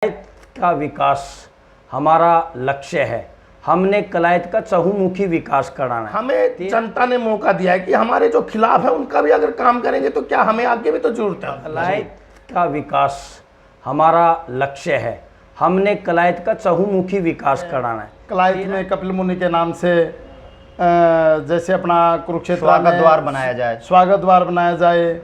कलायत का विकास हमारा लक्ष्य है। हमने कलायत का चहुमुखी विकास कराना है। हमें जनता ने मौका दिया है कि हमारे जो खिलाफ है उनका भी अगर काम करेंगे तो क्या हमें आगे भी तो जरूरत है। कलायत का विकास हमारा लक्ष्य है। हमने कलायत का चहुमुखी विकास कराना है। कलायत में कपिल मुनि के नाम से जैसे अपना कुरुक्षेत्र स्वागत में द्वार बनाया जाए, स्वागत द्वार बनाया जाए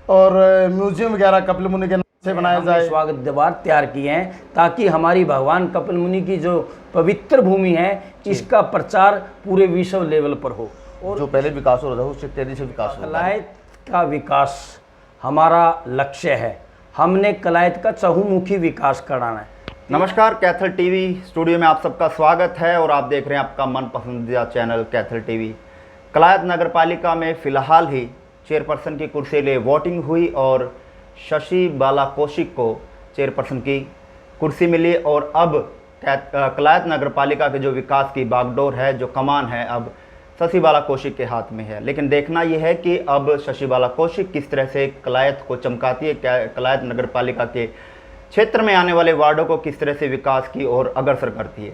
और म्यूजियम वगैरह कपिल मुनि के नाम से बनाया हमने जाए। स्वागत द्वार तैयार किए हैं ताकि हमारी भगवान कपिल मुनि की जो पवित्र भूमि है इसका प्रचार पूरे विश्व लेवल पर हो। और जो पहले विकास हो रहा था उससे तेजी से विकास हो रहा है। कलायत का विकास हमारा लक्ष्य है। हमने कलायत का चहुमुखी विकास कराना है। नमस्कार, कैथल टीवी स्टूडियो में आप सबका स्वागत है और आप देख रहे हैं आपका मन पसंदीदा चैनल कैथल टीवी। कलायत नगर पालिका में फिलहाल ही चेयरपर्सन की कुर्सी के लिए वोटिंग हुई और शशि बाला कौशिक को चेयरपर्सन की कुर्सी मिली और अब कलायत नगर पालिका के जो विकास की बागडोर है, जो कमान है, अब शशि बाला कौशिक के हाथ में है। लेकिन देखना यह है कि अब शशि बाला कौशिक किस तरह से कलायत को चमकाती है, क्या कलायत नगर पालिका के क्षेत्र में आने वाले वार्डों को किस तरह से विकास की ओर अग्रसर करती है।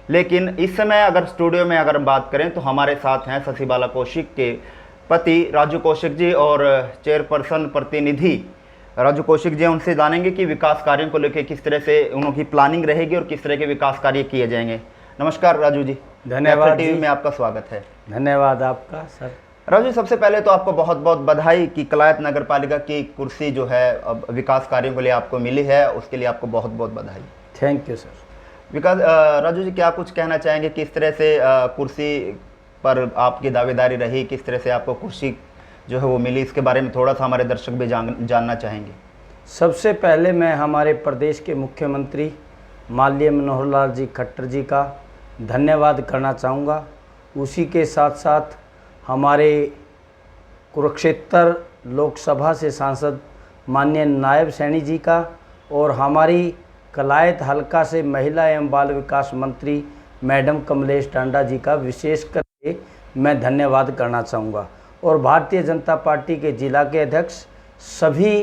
लेकिन इस समय अगर स्टूडियो में अगर हम बात करें तो हमारे साथ हैं शशि बाला कौशिक के पति राजू कौशिक जी और चेयरपर्सन प्रतिनिधि राजू कौशिक जी। उनसे जानेंगे कि विकास कार्यों को लेकर किस तरह से उनकी प्लानिंग रहेगी और किस तरह के विकास कार्य किए जाएंगे। नमस्कार राजू जी, धन्यवाद टीवी में आपका स्वागत है। धन्यवाद आपका सर। राजू, सबसे पहले तो आपको बहुत बहुत बधाई कि कलायत नगर पालिका की कुर्सी जो है अब विकास कार्यों के लिए आपको मिली है, उसके लिए आपको बहुत बहुत बधाई। Thank you sir. Vikas Raju ji, क्या कुछ कहना चाहेंगे, किस तरह से कुर्सी पर आपकी दावेदारी रही, किस तरह से आपको कुर्सी जो है वो मिली, इसके बारे में थोड़ा सा हमारे दर्शक भी जानना चाहेंगे। सबसे पहले मैं हमारे प्रदेश के मुख्यमंत्री माननीय मनोहर लाल जी खट्टर जी का धन्यवाद करना चाहूँगा। उसी के साथ साथ हमारे कुरुक्षेत्र लोकसभा से सांसद माननीय नायब सैनी जी का और हमारी कलायत हलका से महिला एवं बाल विकास मंत्री मैडम कमलेश टांडा जी का विशेष करके मैं धन्यवाद करना चाहूँगा। और भारतीय जनता पार्टी के जिला के अध्यक्ष, सभी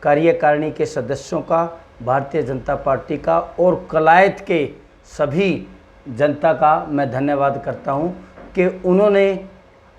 कार्यकारिणी के सदस्यों का, भारतीय जनता पार्टी का और कलायत के सभी जनता का मैं धन्यवाद करता हूं कि उन्होंने,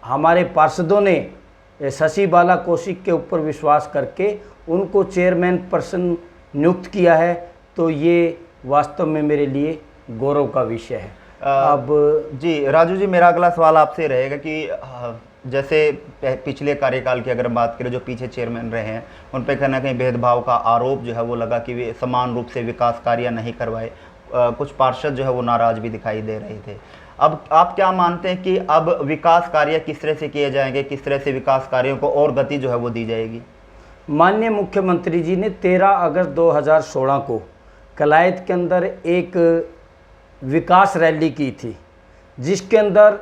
हमारे पार्षदों ने शशि बाला कौशिक के ऊपर विश्वास करके उनको चेयरमैन पर्सन नियुक्त किया है। तो ये वास्तव में मेरे लिए गौरव का विषय है। अब जी राजू जी, मेरा अगला सवाल आपसे रहेगा कि जैसे पिछले कार्यकाल की अगर हम बात करें, जो पीछे चेयरमैन रहे हैं उन पर कहीं ना कहीं भेदभाव का आरोप जो है वो लगा कि वे समान रूप से विकास कार्य नहीं करवाए। कुछ पार्षद जो है वो नाराज भी दिखाई दे रहे थे। अब आप क्या मानते हैं कि अब विकास कार्य किस तरह से किए जाएंगे, किस तरह से विकास कार्यों को और गति जो है वो दी जाएगी? माननीय मुख्यमंत्री जी ने 13 अगस्त 2016 को कलायत के अंदर एक विकास रैली की थी, जिसके अंदर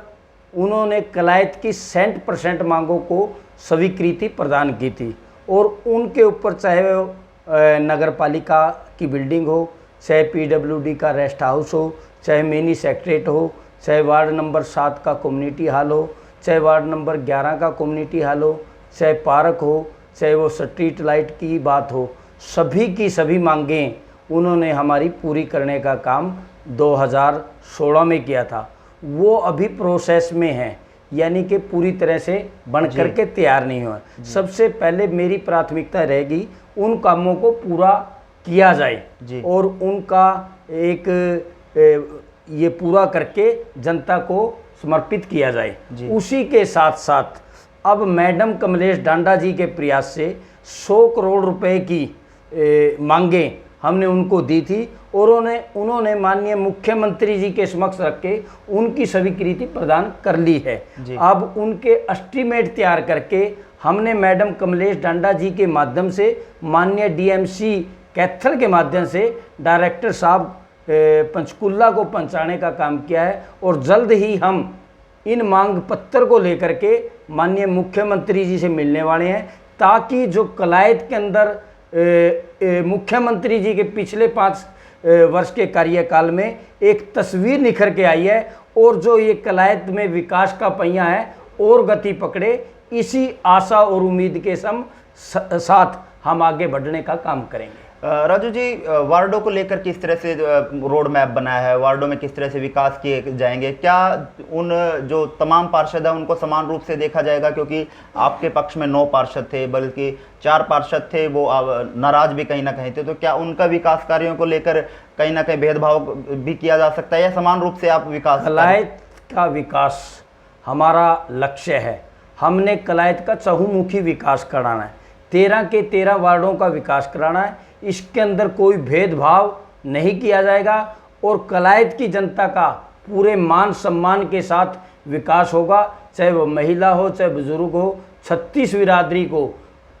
उन्होंने कलायत की 100% मांगों को स्वीकृति प्रदान की थी। और उनके ऊपर चाहे नगर पालिका की बिल्डिंग हो, चाहे PWD का रेस्ट हाउस हो, चाहे मिनी सेक्रेटरीट हो, चाहे वार्ड नंबर 7 का कम्युनिटी हॉल हो, चाहे वार्ड नंबर 11 का कम्युनिटी हॉल हो, चाहे पार्क हो, चाहे वो स्ट्रीट लाइट की बात हो, सभी की सभी मांगें उन्होंने हमारी पूरी करने का काम 2016 में किया था। वो अभी प्रोसेस में है, यानी कि पूरी तरह से बन करके तैयार नहीं हुआ। सबसे पहले मेरी प्राथमिकता रहेगी उन कामों को पूरा किया जाए और उनका एक ये पूरा करके जनता को समर्पित किया जाए। उसी के साथ साथ अब मैडम कमलेश टांडा जी के प्रयास से 100 करोड़ रुपए की मांगें हमने उनको दी थी और उन्होंने माननीय मुख्यमंत्री जी के समक्ष रख के उनकी स्वीकृति प्रदान कर ली है। अब उनके एस्टीमेट तैयार करके हमने मैडम कमलेश टांडा जी के माध्यम से माननीय DMC कैथल के माध्यम से डायरेक्टर साहब पंचकुला को पहुंचाने का काम किया है। और जल्द ही हम इन मांग पत्र को लेकर के माननीय मुख्यमंत्री जी से मिलने वाले हैं, ताकि जो कलायत के अंदर मुख्यमंत्री जी के पिछले 5 वर्ष के कार्यकाल में एक तस्वीर निखर के आई है और जो ये कलायत में विकास का पहिया है और गति पकड़े। इसी आशा और उम्मीद के साथ हम आगे बढ़ने का काम करेंगे। राजू जी, वार्डों को लेकर किस तरह से रोड मैप बनाया है, वार्डों में किस तरह से विकास किए जाएंगे, क्या उन जो तमाम पार्षद हैं उनको समान रूप से देखा जाएगा? क्योंकि आपके पक्ष में 9 पार्षद थे, बल्कि 4 पार्षद थे, वो नाराज भी कहीं ना कहीं थे, तो क्या उनका विकास कार्यों को लेकर कहीं ना कहीं भेदभाव भी किया जा सकता है या समान रूप से आप विकास? कलायत का विकास हमारा लक्ष्य है। हमने कलायत का चहुमुखी विकास कराना है, 13 के 13 वार्डों का विकास कराना है। इसके अंदर कोई भेदभाव नहीं किया जाएगा और कलायत की जनता का पूरे मान सम्मान के साथ विकास होगा, चाहे वो महिला हो चाहे बुजुर्ग हो। 36 बिरादरी को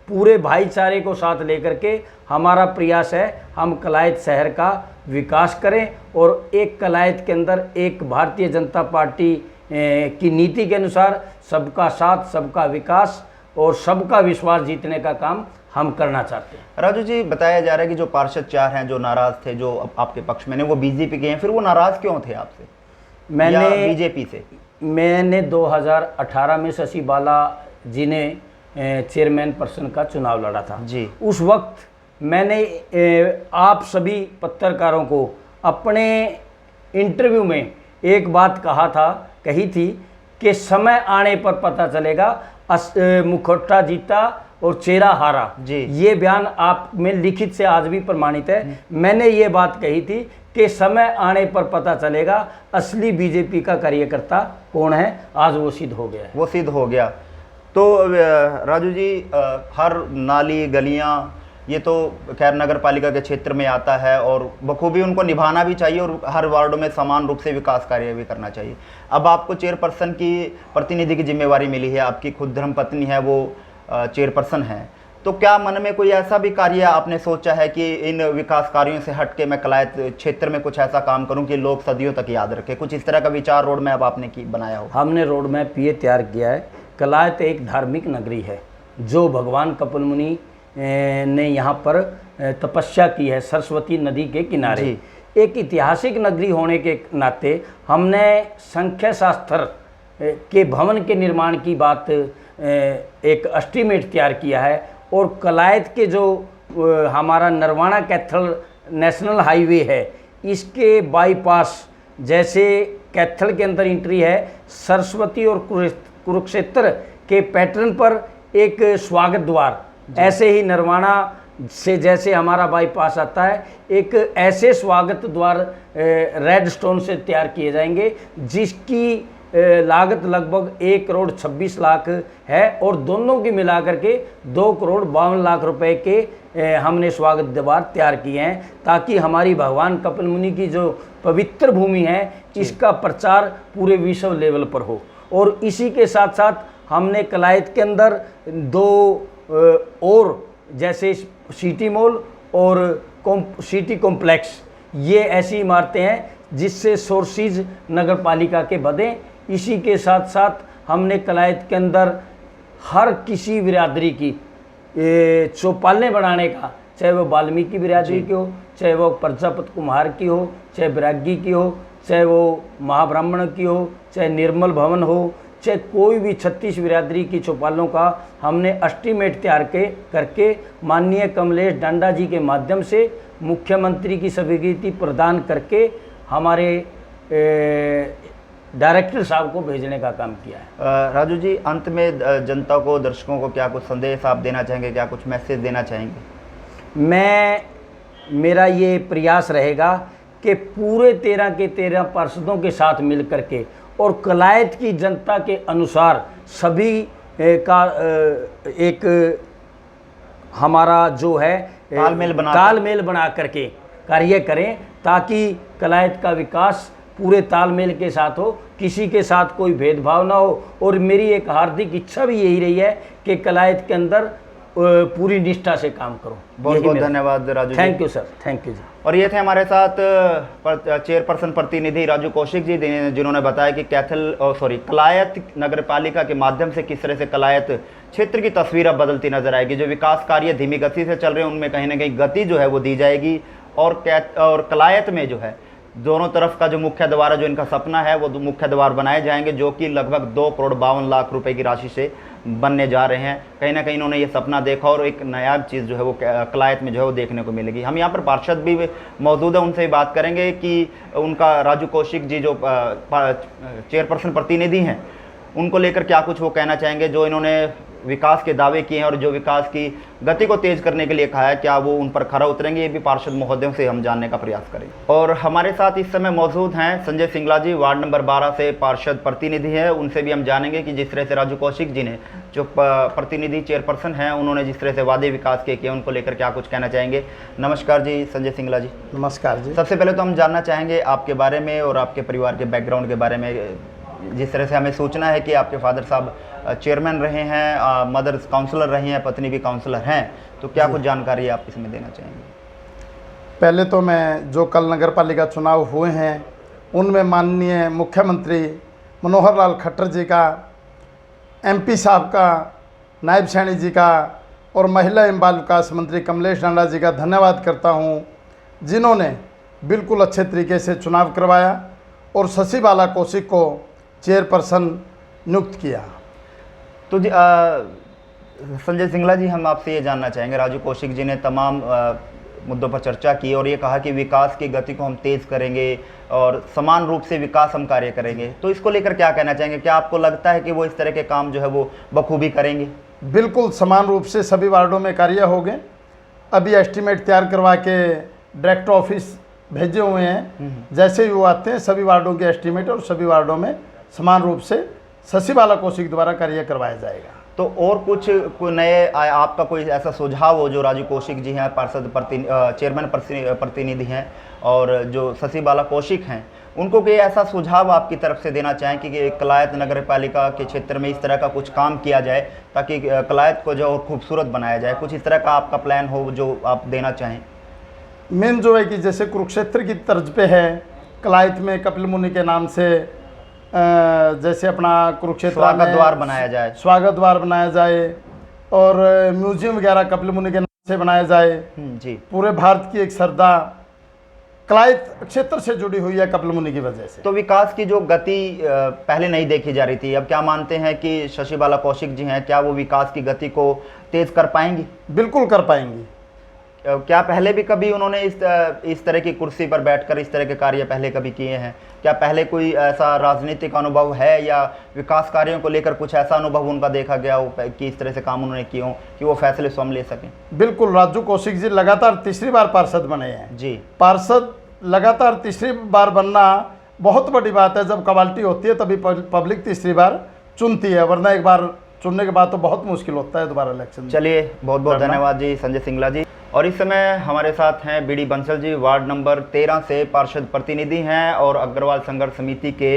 पूरे भाईचारे को साथ लेकर के हमारा प्रयास है, हम कलायत शहर का विकास करें और एक कलायत के अंदर एक भारतीय जनता पार्टी की नीति के अनुसार सबका साथ, सबका विकास और सबका विश्वास जीतने का काम हम करना चाहते हैं। राजू जी, बताया जा रहा है कि जो पार्षद 4 हैं जो नाराज थे, जो आपके पक्ष में ने, वो बीजेपी के हैं, फिर वो नाराज क्यों थे आपसे? मैंने बीजेपी से मैंने 2018 में शशि बाला जी ने चेयरमैन पर्सन का चुनाव लड़ा था जी। उस वक्त मैंने आप सभी पत्रकारों को अपने इंटरव्यू में एक बात कही थी कि समय आने पर पता चलेगा मुखौटा जीता और चेहरा हारा जी। ये बयान आप में लिखित से आज भी प्रमाणित है। मैंने ये बात कही थी कि समय आने पर पता चलेगा असली बीजेपी का कार्यकर्ता कौन है। आज वो सिद्ध हो गया है। वो सिद्ध हो गया। तो राजू जी, हर नाली गलियां ये तो खैर नगर पालिका के क्षेत्र में आता है और बखूबी उनको निभाना भी चाहिए और हर वार्डों में समान रूप से विकास कार्य भी करना चाहिए। अब आपको चेयरपर्सन की प्रतिनिधि की जिम्मेवारी मिली है, आपकी खुद धर्मपत्नी है वो चेयरपर्सन है, तो क्या मन में कोई ऐसा भी कार्य आपने सोचा है कि इन विकास कार्यों से हट के मैं कलायत क्षेत्र में कुछ ऐसा काम करूं कि लोग सदियों तक याद रखें? कुछ इस तरह का विचार रोड मैप आपने बनाया हो? हमने रोड मैप ये तैयार किया है। कलायत एक धार्मिक नगरी है जो भगवान कपिल मुनि ने यहाँ पर तपस्या की है, सरस्वती नदी के किनारे। एक ऐतिहासिक नगरी होने के नाते हमने संख्या शास्त्र के भवन के निर्माण की बात एक एस्टीमेट तैयार किया है और कलायत के जो हमारा नरवाना कैथल नेशनल हाईवे है, इसके बाईपास जैसे कैथल के अंदर एंट्री है, सरस्वती और कुरुक्षेत्र के पैटर्न पर एक स्वागत द्वार, ऐसे ही नरवाना से जैसे हमारा बाईपास आता है, एक ऐसे स्वागत द्वार रेड स्टोन से तैयार किए जाएंगे जिसकी लागत लगभग 1 करोड़ 26 लाख है और दोनों की मिलाकर के 2 करोड़ 52 लाख रुपए के हमने स्वागत द्वार तैयार किए हैं ताकि हमारी भगवान कपिल मुनि की जो पवित्र भूमि है इसका प्रचार पूरे विश्व लेवल पर हो। और इसी के साथ साथ हमने कलायत के अंदर 2 और जैसे सिटी मॉल और सिटी कॉम्प्लेक्स, ये ऐसी इमारतें हैं जिससे सोर्सेज नगर पालिका के बढ़ें। इसी के साथ साथ हमने कलायत के अंदर हर किसी बिरादरी की चौपालने बनाने का, चाहे वो वाल्मीकि बिरादरी की हो, चाहे वो प्रजापत कुम्हार की हो, चाहे बैरागी की हो, चाहे वो महाब्राह्मण की हो, चाहे निर्मल भवन हो, चाहे कोई भी 36 बिरादरी की चौपालों का हमने एस्टीमेट तैयार करके माननीय कमलेश डांडा जी के माध्यम से मुख्यमंत्री की स्वीकृति प्रदान करके हमारे डायरेक्टर साहब को भेजने का काम किया है। राजू जी, अंत में जनता को, दर्शकों को क्या कुछ संदेश आप देना चाहेंगे, क्या कुछ मैसेज देना चाहेंगे? मेरा ये प्रयास रहेगा कि पूरे 13 के 13 पार्षदों के साथ मिल करके और कलायत की जनता के अनुसार सभी का एक हमारा जो है तालमेल बना करके कार्य करें ताकि कलायत का विकास पूरे तालमेल के साथ हो, किसी के साथ कोई भेदभाव ना हो। और मेरी एक हार्दिक इच्छा भी यही रही है कि कलायत के अंदर पूरी निष्ठा से काम करो। बहुत बहुत धन्यवाद Raju. Thank you sir, thank you जी। और ये थे हमारे साथ चेयरपर्सन प्रतिनिधि राजू कौशिक जी, जिन्होंने बताया कि कलायत नगर पालिका के माध्यम से किस तरह से कलायत क्षेत्र की तस्वीर अब बदलती नजर आएगी। जो विकास कार्य धीमी गति से चल रहे हैं उनमें कहीं ना कहीं गति जो है वो दी जाएगी और कलायत में जो है दोनों तरफ का जो मुख्य द्वार है, जो इनका सपना है, वो मुख्य द्वार बनाए जाएंगे, जो कि लगभग 2,52,00,000 रुपए की राशि से बनने जा रहे हैं। कहीं ना कहीं इन्होंने ये सपना देखा और एक नया चीज़ जो है वो कलायत में जो है वो देखने को मिलेगी। हम यहाँ पर पार्षद भी मौजूद है, उनसे ही बात करेंगे कि उनका राजू कौशिक जी जो चेयरपर्सन प्रतिनिधि हैं, उनको लेकर क्या कुछ वो कहना चाहेंगे। जो इन्होंने विकास के दावे किए हैं और जो विकास की गति को तेज करने के लिए कहा है, क्या वो उन पर खरा उतरेंगे, ये भी पार्षद महोदयों से हम जानने का प्रयास करेंगे। और हमारे साथ इस समय मौजूद हैं संजय सिंगला जी, वार्ड नंबर 12 से पार्षद प्रतिनिधि हैं। उनसे भी हम जानेंगे कि जिस तरह से राजू कौशिक जी ने, जो प्रतिनिधि चेयरपर्सन हैं, उन्होंने जिस तरह से वादे विकास के किए, उनको लेकर क्या कुछ कहना चाहेंगे। नमस्कार जी संजय सिंगला जी। नमस्कार जी। सबसे पहले तो हम जानना चाहेंगे आपके बारे में और आपके परिवार के बैकग्राउंड के बारे में। जिस तरह से हमें सूचना है कि आपके फादर साहब चेयरमैन रहे हैं, मदर काउंसलर रही हैं, पत्नी भी काउंसलर हैं, तो क्या कुछ जानकारी आप इसमें देना चाहेंगे। पहले तो मैं जो कल नगर पालिका चुनाव हुए हैं उनमें माननीय मुख्यमंत्री मनोहर लाल खट्टर जी का, एमपी साहब का, नायब सैनी जी का और महिला एवं बाल विकास मंत्री कमलेश डांडा जी का धन्यवाद करता हूं, जिन्होंने बिल्कुल अच्छे तरीके से चुनाव करवाया और शशि बाला कौशिक को चेयरपर्सन नियुक्त किया। तो जी संजय सिंगला जी, हम आपसे ये जानना चाहेंगे, राजू कौशिक जी ने तमाम मुद्दों पर चर्चा की और ये कहा कि विकास की गति को हम तेज़ करेंगे और समान रूप से विकास हम कार्य करेंगे, तो इसको लेकर क्या कहना चाहेंगे। क्या आपको लगता है कि वो इस तरह के काम जो है वो बखूबी करेंगे। बिल्कुल समान रूप से सभी वार्डों में कार्य हो गए। अभी एस्टीमेट तैयार करवा के डायरेक्टर ऑफिस भेजे हुए हैं, जैसे ही वो आते हैं सभी वार्डों के एस्टीमेट और सभी वार्डों में समान रूप से शशि बाला कौशिक द्वारा कार्य करवाया जाएगा। तो और कुछ नए आपका कोई ऐसा सुझाव हो, जो राजू कौशिक जी हैं पार्षद चेयरमैन प्रतिनिधि हैं और जो शशि बाला कौशिक हैं, उनको कोई ऐसा सुझाव आपकी तरफ से देना चाहें कि कलायत नगर पालिका के क्षेत्र में इस तरह का कुछ काम किया जाए ताकि कलायत को जो और खूबसूरत बनाया जाए, कुछ इस तरह का आपका प्लान हो जो आप देना चाहें। मेन जो है कि जैसे कुरुक्षेत्र की तर्ज पे है, कलायत में कपिल मुनि के नाम से जैसे अपना कुरुक्षेत्र स्वागत द्वार बनाया जाए, स्वागत द्वार बनाया जाए और म्यूजियम वगैरह कपिल मुनि के नाम से बनाया जाए। जी, पूरे भारत की एक श्रद्धा कलायत क्षेत्र से जुड़ी हुई है कपिल मुनि की वजह से। तो विकास की जो गति पहले नहीं देखी जा रही थी, अब क्या मानते हैं कि शशि बाला कौशिक जी हैं, क्या वो विकास की गति को तेज कर पाएंगी। बिल्कुल कर पाएंगी। क्या पहले भी कभी उन्होंने इस तरह की कुर्सी पर बैठकर इस तरह के कार्य पहले कभी किए हैं। क्या पहले कोई ऐसा राजनीतिक अनुभव है या विकास कार्यों को लेकर कुछ ऐसा अनुभव उनका देखा गया हो कि इस तरह से काम उन्होंने किए हों कि वो फैसले स्वयं ले सकें। बिल्कुल, राजू कौशिक जी लगातार तीसरी बार पार्षद बने हैं जी। पार्षद लगातार तीसरी बार बनना बहुत बड़ी बात है। जब क्वालिटी होती है तभी पब्लिक तीसरी बार चुनती है, वरना एक बार चुनने के बाद तो बहुत मुश्किल होता है दोबारा इलेक्शन। चलिए, बहुत बहुत धन्यवाद जी संजय सिंगला जी। और इस समय हमारे साथ हैं BD Bansal ji, ward number 13 से पार्षद प्रतिनिधि हैं और अग्रवाल संघर्ष समिति के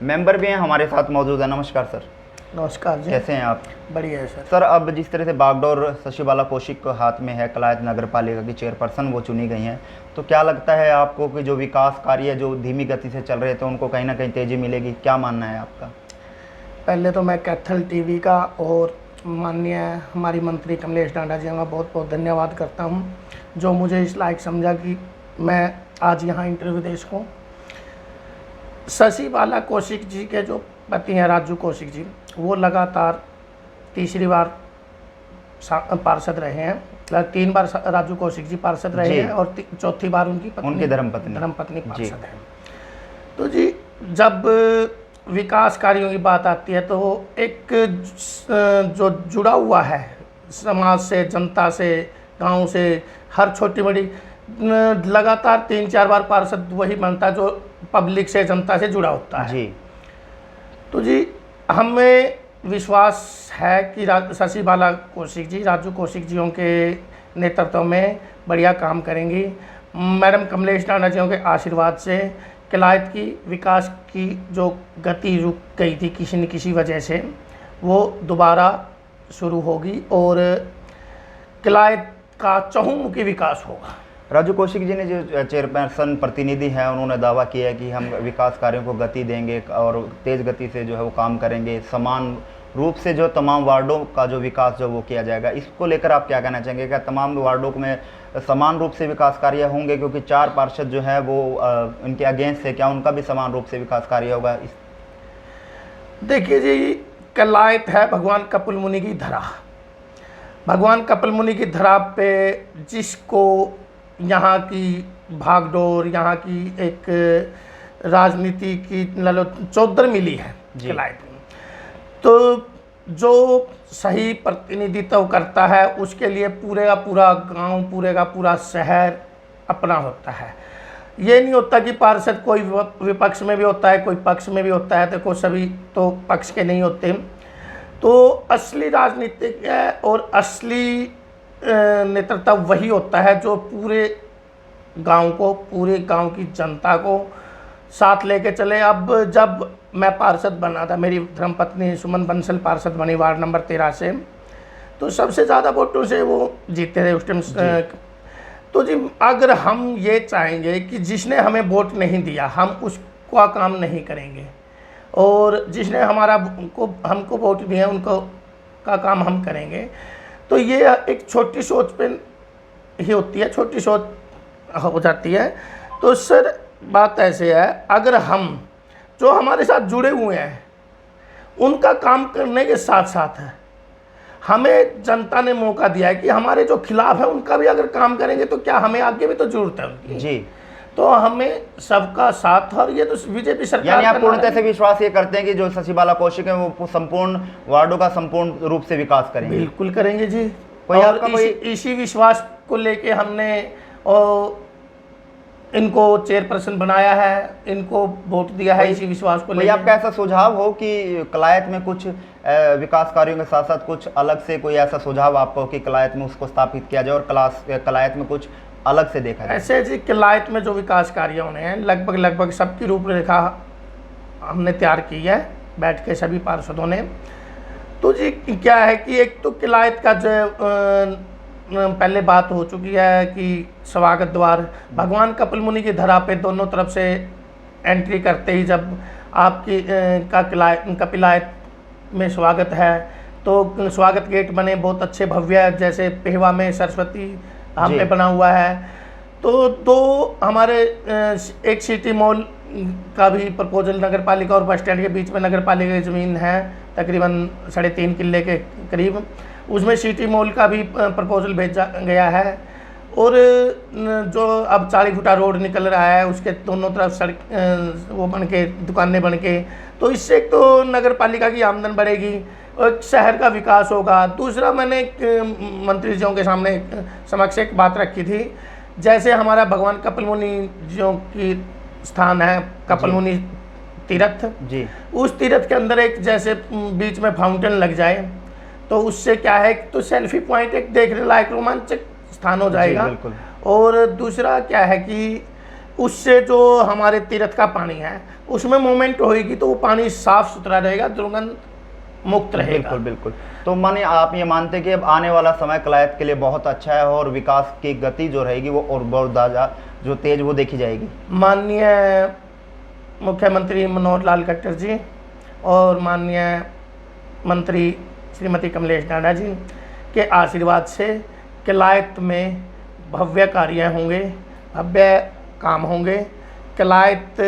मेंबर भी हैं, हमारे साथ मौजूद है। नमस्कार सर। नमस्कार जी। कैसे हैं आप। बढ़िया है सर। सर, अब जिस तरह से बागडोर शशि बाला कौशिक के हाथ में है, कलायत नगर पालिका की चेयरपर्सन वो चुनी गई हैं, तो क्या लगता है आपको कि जो विकास कार्य जो धीमी गति से चल रहे थे उनको कहीं ना कहीं तेजी मिलेगी, क्या मानना है आपका। पहले तो मैं कैथल टीवी का और माननीय हमारी मंत्री कमलेश डांडा जी का बहुत बहुत धन्यवाद करता हूं, जो मुझे इस लायक समझा कि मैं आज यहां इंटरव्यू दे सकूं। शशि बाला कौशिक जी के जो पति हैं राजू कौशिक जी, वो लगातार तीसरी बार पार्षद रहे हैं। 3 बार राजू कौशिक जी पार्षद रहे हैं और चौथी बार उनकी धर्मपत्नी पार्षद है। तो जी, जब विकास कार्यों की बात आती है तो एक जो जुड़ा हुआ है समाज से, जनता से, गांव से, हर छोटी बड़ी लगातार 3-4 बार पार्षद वही बनता है जो पब्लिक से, जनता से जुड़ा होता है जी। तो जी, हमें विश्वास है कि शशि बाला कौशिक जी, राजू कौशिक जियों के नेतृत्व में बढ़िया काम करेंगी। मैडम कमलेश डांडा जियों के आशीर्वाद से कलायत की विकास की जो गति रुक गई थी किसी न किसी वजह से, वो दोबारा शुरू होगी और कलायत का चहुमुखी विकास होगा। राजू कौशिक जी ने जो चेयरपर्सन प्रतिनिधि हैं, उन्होंने दावा किया है कि हम विकास कार्यों को गति देंगे और तेज़ गति से जो है वो काम करेंगे, समान रूप से जो तमाम वार्डों का जो विकास जो वो किया जाएगा, इसको लेकर आप क्या कहना चाहेंगे? क्या तमाम वार्डों में समान रूप से विकास कार्य होंगे? क्योंकि 4 पार्षद जो है वो इनके अगेंस्ट है, क्या उनका भी समान रूप से विकास कार्य होगा? देखिए जी, कलायत है भगवान कपिल मुनि की धरा। भगवान कपिल मुनि की धरा पे जिसको यहाँ की भागदौड़, यहाँ की एक राजनीति की चौधर मिली है कलायत में, तो जो सही प्रतिनिधित्व करता है उसके लिए पूरे का पूरा गांव, पूरे का पूरा शहर अपना होता है। ये नहीं होता कि पार्षद कोई विपक्ष में भी होता है, कोई पक्ष में भी होता है, देखो सभी तो पक्ष के नहीं होते। तो असली राजनीतिक है और असली नेतृत्व वही होता है जो पूरे गांव को, पूरे गांव की जनता को साथ लेके चले। अब जब मैं पार्षद बना था, मेरी धर्मपत्नी सुमन बंसल पार्षद बनी वार्ड नंबर 13 से, तो सबसे ज़्यादा वोटों से वो जीते थे उस टाइम। तो जी अगर हम ये चाहेंगे कि जिसने हमें वोट नहीं दिया हम उसका काम नहीं करेंगे, और जिसने हमको वोट दिया उनको का काम हम करेंगे, तो ये एक छोटी सोच पे ही होती है, छोटी सोच हो जाती है। तो सर बात ऐसे है, अगर हम जो हमारे साथ जुड़े हुए हैं उनका काम करने के साथ साथ है, हमें जनता ने मौका दिया है कि हमारे जो खिलाफ है उनका भी अगर काम करेंगे तो क्या हमें आगे भी तो जरूरत है उनकी जी। तो हमें सबका साथ, और ये तो बीजेपी सरकार, यानी आप पूर्णतः से विश्वास ये करते हैं कि जो शशिबाला कौशिक है वो संपूर्ण वार्डों का संपूर्ण रूप से विकास करेंगे? बिल्कुल करेंगे जी। कोई और आपका इसी विश्वास को लेके हमने इनको चेयरपर्सन बनाया है, इनको वोट दिया है इसी विश्वास को कोई लेके। आपका ऐसा सुझाव हो कि कलायत में कुछ विकास कार्यों के साथ साथ कुछ अलग से कोई ऐसा सुझाव आपको कि कलायत में उसको स्थापित किया जाए और कलायत में कुछ अलग से देखा जाए? ऐसे जी कलायत में जो विकास कार्य होने हैं लगभग सबकी रूपरेखा हमने तैयार की है बैठ के सभी पार्षदों ने। तो जी क्या है कि एक तो कलायत का जो पहले बात हो चुकी है कि स्वागत द्वार भगवान कपिल मुनि की धरा पे दोनों तरफ से एंट्री करते ही जब आपकी कपिलायत में स्वागत है तो स्वागत गेट बने बहुत अच्छे भव्य, जैसे पेहवा में सरस्वती धाम पे बना हुआ है। तो दो हमारे एक सिटी मॉल का भी प्रपोजल नगर पालिका और बस स्टैंड के बीच में नगर पालिका की ज़मीन है तकरीबन 3.5 किले के करीब, उसमें सिटी मॉल का भी प्रपोजल भेजा गया है। और जो अब 40 फुटा रोड निकल रहा है उसके दोनों तरफ सड़क वो बन के दुकानें बन के, तो इससे एक तो नगर पालिका की आमदन बढ़ेगी और शहर का विकास होगा। दूसरा मैंने मंत्री जियों के सामने समक्ष एक बात रखी थी, जैसे हमारा भगवान कपिल मुनि जियों की स्थान है कपिल मुनि तीर्थ जी, उस तीर्थ के अंदर एक जैसे बीच में फाउंटेन लग जाए तो उससे क्या है तो सेल्फी पॉइंट एक देखने लायक रोमांचक स्थान हो जाएगा। और दूसरा क्या है कि उससे जो हमारे तीर्थ का पानी है उसमें मूवमेंट होएगी तो वो पानी साफ सुथरा रहेगा, दुर्गंध मुक्त रहेगा। बिल्कुल। तो माने आप ये मानते हैं कि अब आने वाला समय कलायत के लिए बहुत अच्छा है और विकास की गति जो रहेगी वो और बहुत ज़्यादा जो तेज वो देखी जाएगी? माननीय मुख्यमंत्री मनोहर लाल खट्टर जी और माननीय मंत्री श्रीमती कमलेश डांडा जी के आशीर्वाद से कलायत में भव्य कार्य होंगे, भव्य काम होंगे। कलायत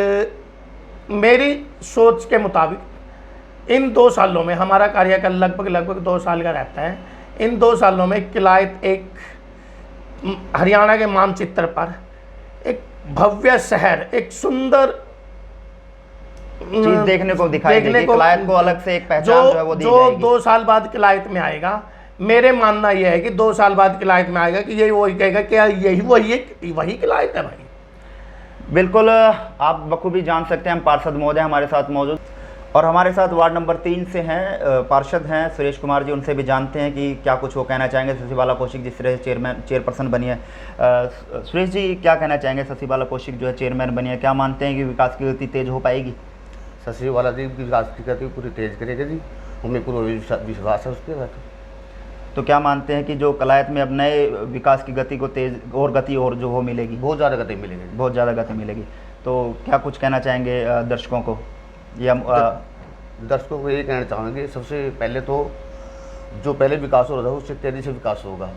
मेरी सोच के मुताबिक इन 2 सालों में, हमारा कार्यकाल लगभग 2 साल का रहता है, इन 2 सालों में कलायत एक हरियाणा के मानचित्र पर एक भव्य शहर, एक सुंदर चीज देखने को दिखाई देगी, कलायत को अलग से एक पहचान जो है वो दी जाएगी। 2 साल बाद कलायत में आएगा, मेरे मानना यह है कि 2 साल बाद कलायत में आएगा कि यही वही कहेगा कि यही वही कलायत है भाई। बिल्कुल, आप बखूबी जान सकते हैं हम पार्षद महोदय हमारे साथ मौजूद और हमारे साथ वार्ड नंबर 3 से हैं पार्षद हैं सुरेश कुमार जी, उनसे भी जानते हैं कि क्या कुछ वो कहना चाहेंगे। शशिबाला कौशिक जिस तरह से चेयरपर्सन बनी है, सुरेश जी क्या कहना चाहेंगे? शशिबाला कौशिक जो है चेयरमैन बनी है, क्या मानते हैं कि विकास की गति तेज हो पाएगी? शशिबाला जी विकास की गति पूरी तेज करेगा जी, हमें पूरा विश्वास है उसके बाद। तो क्या मानते हैं कि जो कलायत में अब नए विकास की गति को तेज और गति और जो वो मिलेगी? बहुत ज़्यादा गति मिलेगी, बहुत ज़्यादा गति मिलेगी। तो क्या कुछ कहना चाहेंगे दर्शकों को या दर्शकों को यही कहना चाहूँगे, सबसे पहले तो जो पहले विकास हो रहा था उससे तेज़ी से विकास होगा।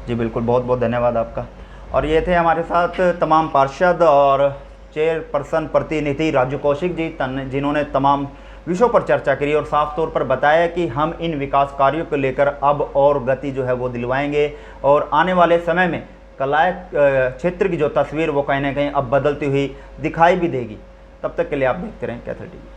जी बिल्कुल, बहुत बहुत धन्यवाद आपका। और ये थे हमारे साथ तमाम पार्षद और चेयरपर्सन प्रतिनिधि राजू कौशिक जी, जिन्होंने तमाम विषयों पर चर्चा करी और साफ तौर पर बताया कि हम इन विकास कार्यों को लेकर अब और गति जो है वो दिलवाएंगे और आने वाले समय में कलायत क्षेत्र की जो तस्वीर वो कहीं ना कहीं अब बदलती हुई दिखाई भी देगी। तब तक के लिए आप देखते रहें कैथल टीवी।